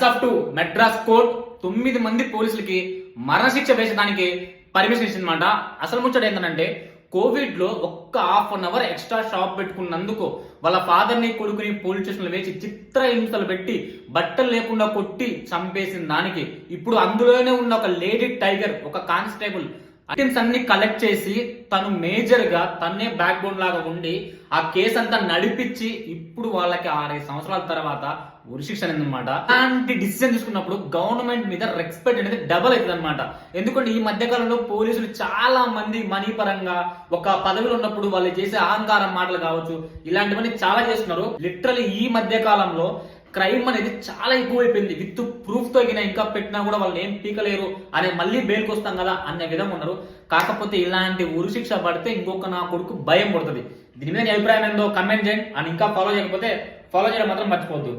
Hats off to Madras court 9 మంది పోలీసులకి మరణశిక్ష వేసడానికి పర్మిషన్ ఇచ్చిందన్నమాట. అసలు ముచ్చట ఏంటంటే కోవిడ్ లో ఒక్క half an hour extra shop పెట్టుకున్నందుకు వాళ్ళ ఫాదర్ ని కొడుకుని పోలీస్ స్టేషన్ లో వేసి చిత్ర హింసలు పెట్టి బట్టలు లేకుండా కొట్టి చంపేసిన దానికి ఇప్పుడు అందులోనే ఉన్న ఒక లేడీ టైగర్, ఒక కానిస్టేబుల్ ఐటమ్స్ అన్ని కలెక్ట్ చేసి తను మేజర్ గా తన్నే బ్యాక్ బోన్ లాగా ఉండి ఆ కేసు అంతా నడిపించి ఇప్పుడు వాళ్ళకి 6 సంవత్సరాల తర్వాత ఉరిశిక్ష అనమాట. అలాంటి డిసిజన్ తీసుకున్నప్పుడు గవర్నమెంట్ మీద రెస్పెక్ట్ అనేది డబల్ అవుతుంది అనమాట. ఎందుకంటే ఈ మధ్య కాలంలో పోలీసులు చాలా మంది మనీ పరంగా ఒక పదవిలో ఉన్నప్పుడు వాళ్ళు చేసే అహంకారం మాటలు కావచ్చు, ఇలాంటివన్నీ చాలా చేస్తున్నారు. లిటరలీ ఈ మధ్య కాలంలో క్రైమ్ అనేది చాలా ఎక్కువైపోయింది. విత్ ప్రూఫ్ తో ఇంకా పెట్టినా కూడా వాళ్ళు ఏం పీకలేరు అనే మళ్ళీ బెయిల్కి వస్తాం కదా అనే విధంగా ఉన్నారు. కాకపోతే ఇలాంటి ఉరిశిక్ష పడితే ఇంకొక నా కొడుకు భయం పడుతుంది. దీని మీద అభిప్రాయం ఏందో కమెంట్ చేయండి. అండ్ ఇంకా ఫాలో చేయకపోతే ఫాలో చేయడం మాత్రం మర్చిపోవద్దు.